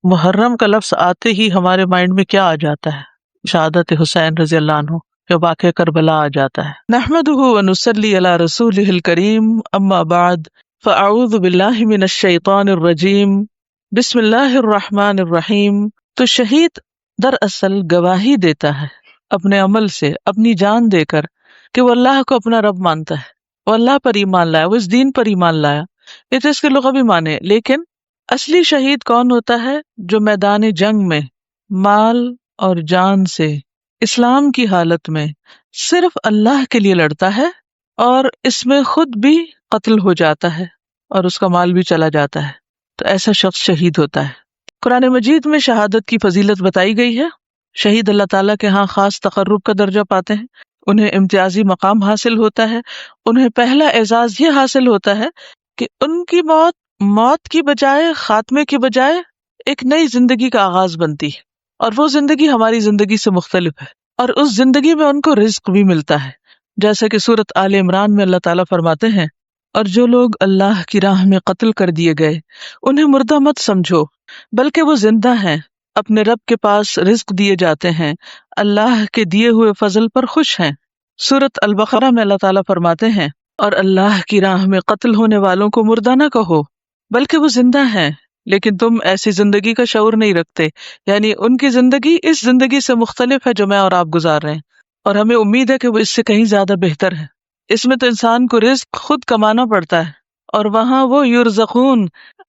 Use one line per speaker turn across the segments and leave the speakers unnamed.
محرم کا لفظ آتے ہی ہمارے مائنڈ میں کیا آ جاتا ہے؟ شہادت حسین رضی اللہ عنہ جو واقعہ کربلا آ جاتا ہے. نحمده ونصلی علی رسولہ الکریم، اما بعد فاعوذ باللہ من الشیطان الرجیم، بسم اللہ الرحمن الرحیم. تو شہید دراصل گواہی دیتا ہے اپنے عمل سے، اپنی جان دے کر، کہ وہ اللہ کو اپنا رب مانتا ہے، وہ اللہ پر ایمان لایا، وہ اس دین پر ایمان لایا. یہ تو اس کے لغوی معنی، لیکن اصلی شہید کون ہوتا ہے؟ جو میدان جنگ میں مال اور جان سے اسلام کی حالت میں صرف اللہ کے لیے لڑتا ہے اور اس میں خود بھی قتل ہو جاتا ہے اور اس کا مال بھی چلا جاتا ہے، تو ایسا شخص شہید ہوتا ہے. قرآن مجید میں شہادت کی فضیلت بتائی گئی ہے. شہید اللہ تعالیٰ کے ہاں خاص تقرب کا درجہ پاتے ہیں، انہیں امتیازی مقام حاصل ہوتا ہے. انہیں پہلا اعزاز یہ حاصل ہوتا ہے کہ ان کی موت کی بجائے، خاتمے کی بجائے ایک نئی زندگی کا آغاز بنتی ہے، اور وہ زندگی ہماری زندگی سے مختلف ہے، اور اس زندگی میں ان کو رزق بھی ملتا ہے. جیسا کہ سورۃ آل عمران میں اللہ تعالیٰ فرماتے ہیں، اور جو لوگ اللہ کی راہ میں قتل کر دیے گئے انہیں مردہ مت سمجھو، بلکہ وہ زندہ ہیں، اپنے رب کے پاس رزق دیے جاتے ہیں، اللہ کے دیے ہوئے فضل پر خوش ہیں. سورۃ البقرہ میں اللہ تعالیٰ فرماتے ہیں، اور اللہ کی راہ میں قتل ہونے والوں کو مردہ نہ کہو بلکہ وہ زندہ ہیں، لیکن تم ایسی زندگی کا شعور نہیں رکھتے. یعنی ان کی زندگی اس زندگی سے مختلف ہے جو میں اور آپ گزار رہے ہیں، اور ہمیں امید ہے کہ وہ اس سے کہیں زیادہ بہتر ہے. اس میں تو انسان کو رزق خود کمانا پڑتا ہے، اور وہاں وہ یرزقون،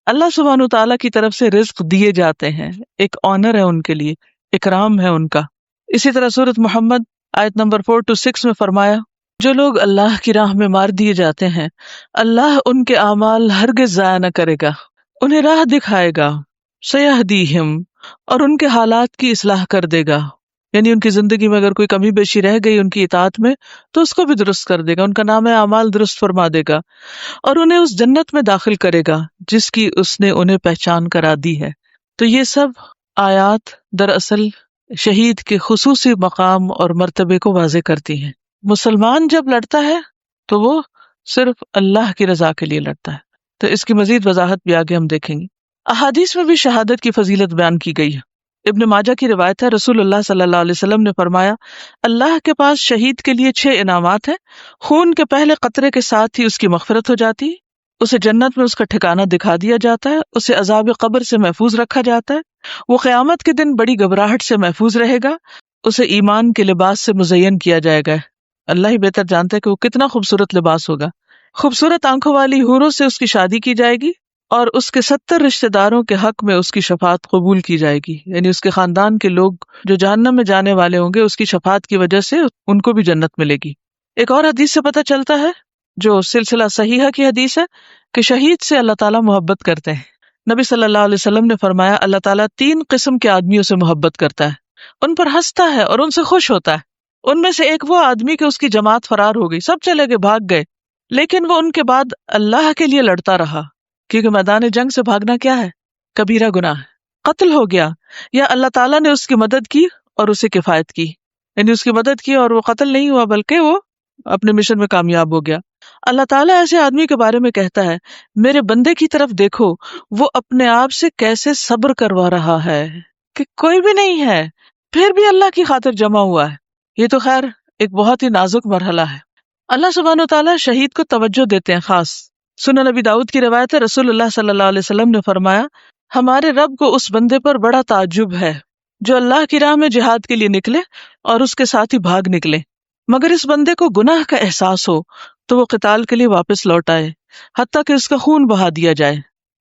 اللہ سبحانہ تعالیٰ کی طرف سے رزق دیے جاتے ہیں. ایک آنر ہے ان کے لیے، اکرام ہے ان کا. اسی طرح سورۃ محمد آیت نمبر 4-6 میں فرمایا، جو لوگ اللہ کی راہ میں مار دیے جاتے ہیں اللہ ان کے اعمال ہرگز ضائع نہ کرے گا، انہیں راہ دکھائے گا، سیہدیہم، اور ان کے حالات کی اصلاح کر دے گا. یعنی ان کی زندگی میں اگر کوئی کمی بیشی رہ گئی ان کی اطاعت میں تو اس کو بھی درست کر دے گا، ان کا نام اعمال درست فرما دے گا، اور انہیں اس جنت میں داخل کرے گا جس کی اس نے انہیں پہچان کرا دی ہے. تو یہ سب آیات دراصل شہید کے خصوصی مقام اور مرتبے کو واضح کرتی ہیں. مسلمان جب لڑتا ہے تو وہ صرف اللہ کی رضا کے لیے لڑتا ہے. تو اس کی مزید وضاحت بھی آگے ہم دیکھیں گے. احادیث میں بھی شہادت کی فضیلت بیان کی گئی ہے. ابن ماجہ کی روایت ہے، رسول اللہ صلی اللہ علیہ وسلم نے فرمایا، اللہ کے پاس شہید کے لیے 6 انعامات ہیں. خون کے پہلے قطرے کے ساتھ ہی اس کی مغفرت ہو جاتی ہے، اسے جنت میں اس کا ٹھکانہ دکھا دیا جاتا ہے، اسے عذاب قبر سے محفوظ رکھا جاتا ہے، وہ قیامت کے دن بڑی گھبراہٹ سے محفوظ رہے گا، اسے ایمان کے لباس سے مزین کیا جائے گا. اللہ ہی بہتر جانتا ہے کہ وہ کتنا خوبصورت لباس ہوگا. خوبصورت آنکھوں والی حوروں سے اس کی شادی کی جائے گی، اور اس کے 70 رشتہ داروں کے حق میں اس کی شفاعت قبول کی جائے گی. یعنی اس کے خاندان کے لوگ جو جہنم میں جانے والے ہوں گے اس کی شفاعت کی وجہ سے ان کو بھی جنت ملے گی. ایک اور حدیث سے پتہ چلتا ہے جو سلسلہ صحیحہ کی حدیث ہے کہ شہید سے اللہ تعالیٰ محبت کرتے ہیں. نبی صلی اللہ علیہ وسلم نے فرمایا، اللہ تعالیٰ 3 قسم کے آدمیوں سے محبت کرتا ہے، ان پر ہنستا ہے اور ان سے خوش ہوتا ہے. ان میں سے ایک وہ آدمی کہ اس کی جماعت فرار ہو گئی، سب چلے گئے، بھاگ گئے، لیکن وہ ان کے بعد اللہ کے لیے لڑتا رہا، کیونکہ میدان جنگ سے بھاگنا کیا ہے؟ کبیرہ گناہ ہے. قتل ہو گیا، یا اللہ تعالیٰ نے اس کی مدد کی اور اسے کفایت کی، یعنی اس کی مدد کی اور وہ قتل نہیں ہوا بلکہ وہ اپنے مشن میں کامیاب ہو گیا. اللہ تعالیٰ ایسے آدمی کے بارے میں کہتا ہے، میرے بندے کی طرف دیکھو، وہ اپنے آپ سے کیسے صبر کروا رہا ہے کہ کوئی بھی نہیں ہے پھر بھی اللہ کی خاطر جمع ہوا ہے. یہ تو خیر ایک بہت ہی نازک مرحلہ ہے. اللہ سبحانہ وتعالیٰ شہید کو توجہ دیتے ہیں خاص. سنن نبی داؤد کی روایت ہے، رسول اللہ صلی اللہ علیہ وسلم نے فرمایا، ہمارے رب کو اس بندے پر بڑا تعجب ہے جو اللہ کی راہ میں جہاد کے لیے نکلے اور اس کے ساتھ ہی بھاگ نکلے، مگر اس بندے کو گناہ کا احساس ہو تو وہ قتال کے لیے واپس لوٹ آئے حتیٰ کہ اس کا خون بہا دیا جائے.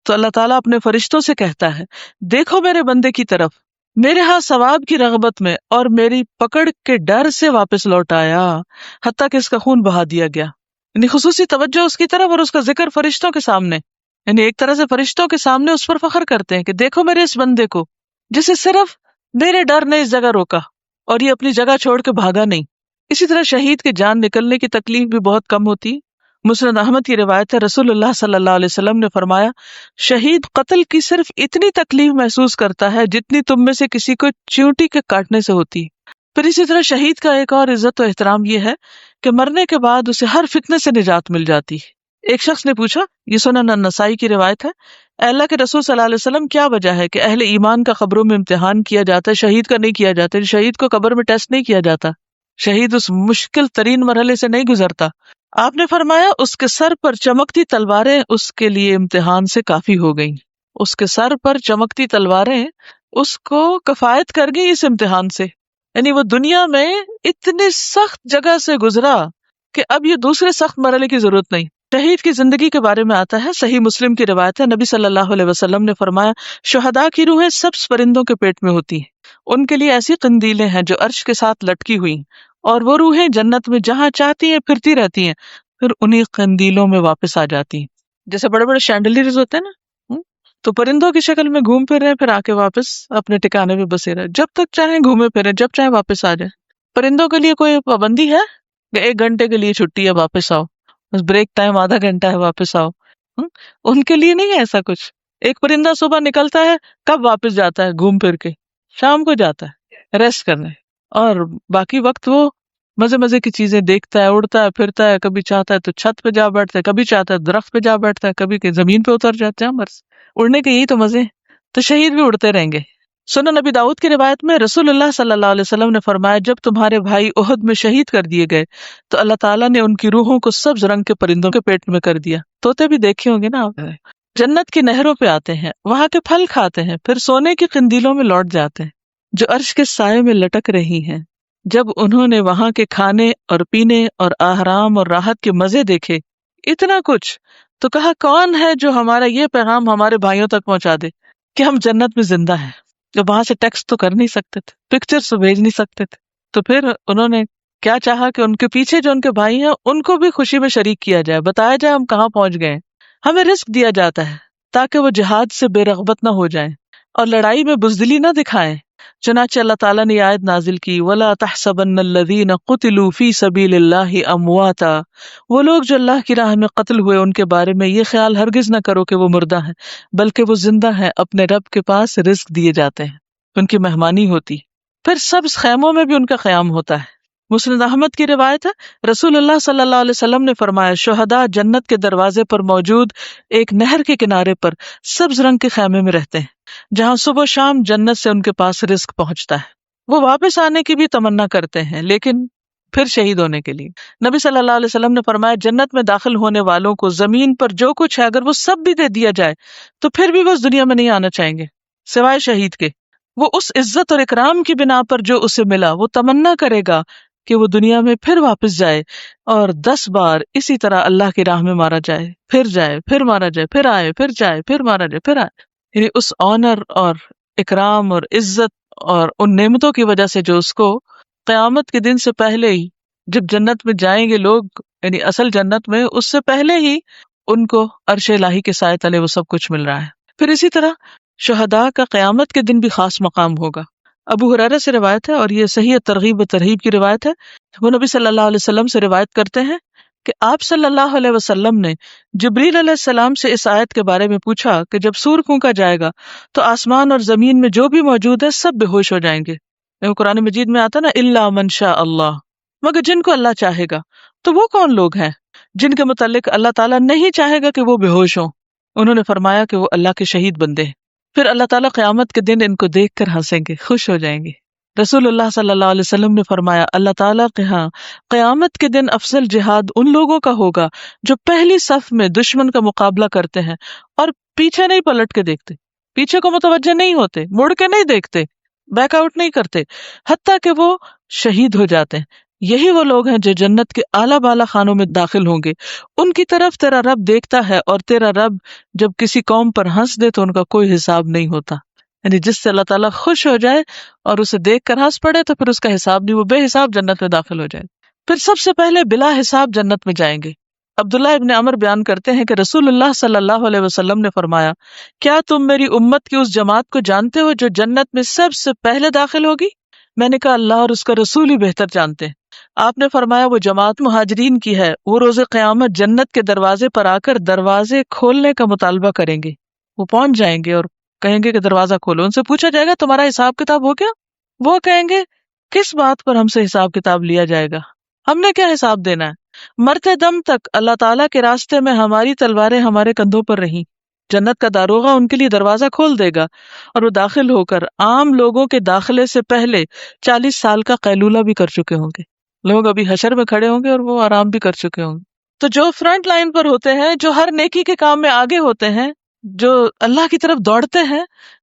تو اللہ تعالیٰ اپنے فرشتوں سے کہتا ہے، دیکھو میرے بندے کی طرف، میرے ہاں ثواب کی رغبت میں اور میری پکڑ کے ڈر سے واپس لوٹ آیا حتیٰ کہ اس کا خون بہا دیا گیا. یعنی خصوصی توجہ اس کی طرف اور اس کا ذکر فرشتوں کے سامنے، یعنی ایک طرح سے فرشتوں کے سامنے اس پر فخر کرتے ہیں کہ دیکھو میرے اس بندے کو جسے صرف میرے ڈر نے اس جگہ روکا اور یہ اپنی جگہ چھوڑ کے بھاگا نہیں. اسی طرح شہید کے جان نکلنے کی تکلیف بھی بہت کم ہوتی. مسند احمد کی روایت ہے، رسول اللہ صلی اللہ علیہ وسلم نے فرمایا، شہید قتل کی صرف اتنی تکلیف محسوس کرتا ہے جتنی تم میں سے کسی کو چیونٹی کے کاٹنے سے ہوتی. پھر اسی طرح شہید کا ایک اور عزت و احترام یہ ہے کہ مرنے کے بعد اسے ہر فتنے سے نجات مل جاتی. ایک شخص نے پوچھا، یہ سنن النسائی کی روایت ہے، اے اللہ کے رسول صلی اللہ علیہ وسلم کیا وجہ ہے کہ اہل ایمان کا قبروں میں امتحان کیا جاتا ہے، شہید کا نہیں کیا جاتا؟ شہید کو قبر میں ٹیسٹ نہیں کیا جاتا، شہید اس مشکل ترین مرحلے سے نہیں گزرتا۔ آپ نے فرمایا اس کے سر پر چمکتی تلواریں اس کے لیے امتحان سے کافی ہو گئیں، اس کے سر پر چمکتی تلواریں اس کو کفایت کر گئی اس امتحان سے، یعنی وہ دنیا میں اتنی سخت جگہ سے گزرا کہ اب یہ دوسرے سخت مرحلے کی ضرورت نہیں۔ شہید کی زندگی کے بارے میں آتا ہے، صحیح مسلم کی روایت ہے، نبی صلی اللہ علیہ وسلم نے فرمایا شہداء کی روحیں سبز پرندوں کے پیٹ میں ہوتی ہیں، ان کے لیے ایسی قندیلیں ہیں جو عرش کے ساتھ لٹکی ہوئی، اور وہ روحیں جنت میں جہاں چاہتی ہیں پھرتی رہتی ہیں، پھر انہی قندیلوں میں واپس آ جاتی ہیں۔ جیسے بڑے بڑے شینڈلیئرز ہوتے ہیں نا، تو پرندوں کی شکل میں گھوم پھر رہے ہیں، پھر آ کے واپس اپنے ٹھکانے میں بسے رہے، جب تک چاہیں گھومے پھرے، جب چاہیں واپس آ جائیں۔ پرندوں کے لیے کوئی پابندی ہے کہ 1 گھنٹے کے لیے چھٹی ہے واپس آؤ، بس بریک ٹائم آدھا گھنٹہ ہے واپس آؤ؟ ان کے لیے نہیں ہے ایسا کچھ۔ ایک پرندہ صبح نکلتا ہے، کب واپس جاتا ہے؟ گھوم پھر کے شام کو جاتا ہے ریسٹ کرنے، اور باقی وقت وہ مزے مزے کی چیزیں دیکھتا ہے، اڑتا ہے پھرتا ہے، کبھی چاہتا ہے تو چھت پہ جا بیٹھتا ہے، کبھی چاہتا ہے درخت پہ جا بیٹھتا ہے، کبھی کہ زمین پہ اتر جاتے ہیں، بس اڑنے کے یہی تو مزے ہیں۔ تو شہید بھی اڑتے رہیں گے۔ سنن نبی داؤد کی روایت میں رسول اللہ صلی اللہ علیہ وسلم نے فرمایا جب تمہارے بھائی احد میں شہید کر دیے گئے تو اللہ تعالیٰ نے ان کی روحوں کو سبز رنگ کے پرندوں کے پیٹ میں کر دیا۔ طوطے بھی دیکھے ہوں گے نا آپ۔ جنت کی نہروں پہ آتے ہیں، وہاں کے پھل کھاتے ہیں، پھر سونے کی قندیلوں میں لوٹ جاتے ہیں جو عرش کے سائے میں لٹک رہی ہیں۔ جب انہوں نے وہاں کے کھانے اور پینے اور آرام اور راحت کے مزے دیکھے، اتنا کچھ، تو کہا کون ہے جو ہمارا یہ پیغام ہمارے بھائیوں تک پہنچا دے کہ ہم جنت میں زندہ ہیں۔ جب وہاں سے ٹیکسٹ تو کر نہیں سکتے تھے، پکچرز تو بھیج نہیں سکتے تھے، تو پھر انہوں نے کیا چاہا کہ ان کے پیچھے جو ان کے بھائی ہیں ان کو بھی خوشی میں شریک کیا جائے، بتایا جائے ہم کہاں پہنچ گئے۔ ہمیں رزق دیا جاتا ہے تاکہ وہ جہاد سے بے رغبت نہ ہو جائیں اور لڑائی میں بزدلی نہ دکھائیں۔ چنانچہ اللہ تعالیٰ نے یہ آیت نازل کی وَلَا تَحْسَبَنَّ الَّذِينَ قُتِلُوا فِي سَبِيلِ اللَّهِ أَمْوَاتًا، وہ لوگ جو اللہ کی راہ میں قتل ہوئے ان کے بارے میں یہ خیال ہرگز نہ کرو کہ وہ مردہ ہیں، بلکہ وہ زندہ ہیں، اپنے رب کے پاس رزق دیے جاتے ہیں، ان کی مہمانی ہوتی۔ پھر سبز خیموں میں بھی ان کا قیام ہوتا ہے۔ مسند احمد کی روایت ہے رسول اللہ صلی اللہ علیہ وسلم نے فرمایا شہداء جنت کے دروازے پر موجود ایک نہر کے کنارے پر سبز رنگ کے خیمے میں رہتے ہیں جہاں صبح و شام جنت سے ان کے پاس رزق پہنچتا ہے۔ وہ واپس آنے کی بھی تمنا کرتے ہیں لیکن پھر شہید ہونے کے لیے۔ نبی صلی اللہ علیہ وسلم نے فرمایا جنت میں داخل ہونے والوں کو زمین پر جو کچھ ہے اگر وہ سب بھی دے دیا جائے تو پھر بھی وہ اس دنیا میں نہیں آنا چاہیں گے سوائے شہید کے۔ وہ اس عزت اور اکرام کی بنا پر جو اسے ملا وہ تمنا کرے گا کہ وہ دنیا میں پھر واپس جائے اور 10 بار اسی طرح اللہ کی راہ میں مارا جائے، پھر مارا جائے، پھر آئے، پھر جائے، پھر مارا جائے، پھر آئے۔ یعنی اس آنر اور اکرام اور عزت اور ان نعمتوں کی وجہ سے جو اس کو قیامت کے دن سے پہلے ہی جب جنت میں جائیں گے لوگ، یعنی اصل جنت میں، اس سے پہلے ہی ان کو عرش الہی کے سائے تلے وہ سب کچھ مل رہا ہے۔ پھر اسی طرح شہداء کا قیامت کے دن بھی خاص مقام ہوگا۔ ابو ہریرہ سے روایت ہے اور یہ صحیح ترغیب و ترہیب کی روایت ہے، وہ نبی صلی اللہ علیہ وسلم سے روایت کرتے ہیں کہ آپ صلی اللہ علیہ وسلم نے جبریل علیہ السلام سے اس آیت کے بارے میں پوچھا کہ جب سور پھونکا جائے گا تو آسمان اور زمین میں جو بھی موجود ہے سب بے ہوش ہو جائیں گے۔ قرآن مجید میں آتا نا الا من شاء اللہ، مگر جن کو اللہ چاہے گا۔ تو وہ کون لوگ ہیں جن کے متعلق اللہ تعالیٰ نہیں چاہے گا کہ وہ بے ہوش ہوں؟ انہوں نے فرمایا کہ وہ اللہ کے شہید بندے ہیں۔ پھر اللہ تعالیٰ قیامت کے دن ان کو دیکھ کر ہنسیں گے، خوش ہو جائیں گے۔ رسول اللہ صلی اللہ علیہ وسلم نے فرمایا اللہ تعالیٰ کے ہاں قیامت کے دن افضل جہاد ان لوگوں کا ہوگا جو پہلی صف میں دشمن کا مقابلہ کرتے ہیں اور پیچھے نہیں پلٹ کے دیکھتے، پیچھے کو متوجہ نہیں ہوتے، مڑ کے نہیں دیکھتے، بیک آؤٹ نہیں کرتے، حتیٰ کہ وہ شہید ہو جاتے ہیں۔ یہی وہ لوگ ہیں جو جنت کے اعلیٰ بالا خانوں میں داخل ہوں گے۔ ان کی طرف تیرا رب دیکھتا ہے اور تیرا رب جب کسی قوم پر ہنس دے تو ان کا کوئی حساب نہیں ہوتا، یعنی جس سے اللہ تعالیٰ خوش ہو جائے اور اسے دیکھ کر ہنس پڑے تو پھر اس کا حساب نہیں، وہ بے حساب جنت میں داخل ہو جائے۔ پھر سب سے پہلے بلا حساب جنت میں جائیں گے۔ عبداللہ ابن عمر بیان کرتے ہیں کہ رسول اللہ صلی اللہ علیہ وسلم نے فرمایا کیا تم میری امت کی اس جماعت کو جانتے ہو جو جنت میں سب سے پہلے داخل ہوگی؟ میں نے کہا اللہ اور اس کا رسول ہی بہتر جانتے ہیں۔ آپ نے فرمایا وہ جماعت مہاجرین کی ہے، وہ روز قیامت جنت کے دروازے پر آ کر دروازے کھولنے کا مطالبہ کریں گے۔ وہ پہنچ جائیں گے اور کہیں گے کہ دروازہ کھولو۔ ان سے پوچھا جائے گا تمہارا حساب کتاب ہو گیا؟ وہ کہیں گے کس بات پر ہم سے حساب کتاب لیا جائے گا، ہم نے کیا حساب دینا ہے؟ مرتے دم تک اللہ تعالیٰ کے راستے میں ہماری تلواریں ہمارے کندھوں پر رہیں، جنت کا داروغہ ان کے لیے دروازہ کھول دے گا اور وہ داخل ہو کر عام لوگوں کے داخلے سے پہلے 40 سال کا قیلولہ بھی کر چکے ہوں گے. لوگ ابھی حشر میں کھڑے ہوں گے اور وہ آرام بھی کر چکے ہوں گے. تو جو فرنٹ لائن پر ہوتے ہیں، جو ہر نیکی کے کام میں آگے ہوتے ہیں، جو اللہ کی طرف دوڑتے ہیں،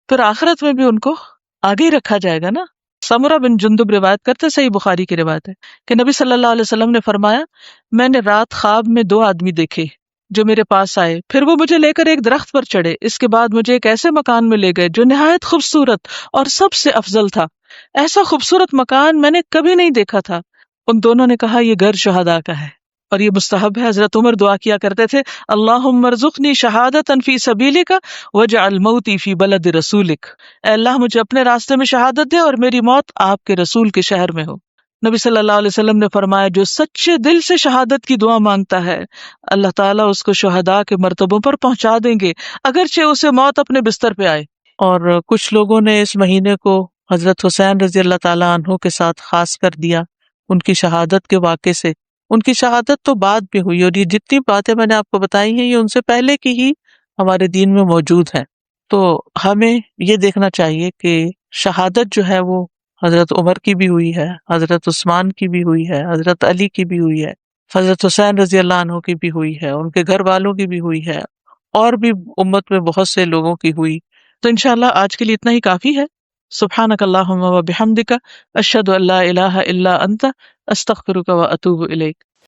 پھر آخرت میں بھی ان کو آگے ہی رکھا جائے گا نا. سمرہ بن جندب روایت کرتے، صحیح بخاری کی روایت ہے کہ نبی صلی اللہ علیہ وسلم نے فرمایا، میں نے رات خواب میں 2 آدمی دیکھے جو میرے پاس آئے، پھر وہ مجھے لے کر ایک درخت پر چڑھے، اس کے بعد مجھے ایک ایسے مکان میں لے گئے جو نہایت خوبصورت اور سب سے افضل تھا. ایسا خوبصورت مکان میں نے کبھی نہیں دیکھا تھا. ان دونوں نے کہا، یہ گھر شہداء کا ہے اور یہ مستحب ہے. حضرت عمر دعا کیا کرتے تھے، اللہم ارزقنی شہادۃ فی سبیلک واجعل موتی فی بلد رسولک. اے اللہ مجھے اپنے راستے میں شہادت دے اور میری موت آپ کے رسول کے شہر میں ہو. نبی صلی اللہ علیہ وسلم نے فرمایا، جو سچے دل سے شہادت کی دعا مانگتا ہے اللہ تعالیٰ اس کو شہداء کے مرتبوں پر پہنچا دیں گے، اگرچہ اسے موت اپنے بستر پہ آئے. اور کچھ لوگوں نے اس مہینے کو حضرت حسین رضی اللہ تعالیٰ عنہ کے ساتھ خاص کر دیا ان کی شہادت کے واقعے سے. ان کی شہادت تو بعد میں ہوئی اور یہ جتنی باتیں میں نے آپ کو بتائی ہیں یہ ان سے پہلے کی ہی ہمارے دین میں موجود ہیں. تو ہمیں یہ دیکھنا چاہیے کہ شہادت جو ہے وہ حضرت عمر کی بھی ہوئی ہے، حضرت عثمان کی بھی ہوئی ہے، حضرت علی کی بھی ہوئی ہے، حضرت حسین رضی اللہ عنہ کی بھی ہوئی ہے، ان کے گھر والوں کی بھی ہوئی ہے، اور بھی امت میں بہت سے لوگوں کی ہوئی. تو انشاءاللہ آج کے لیے اتنا ہی کافی ہے. سبحانک اللہم و بحمدک، اشہد ان لا الہ الا انت، استغفرک و اتوب الیک.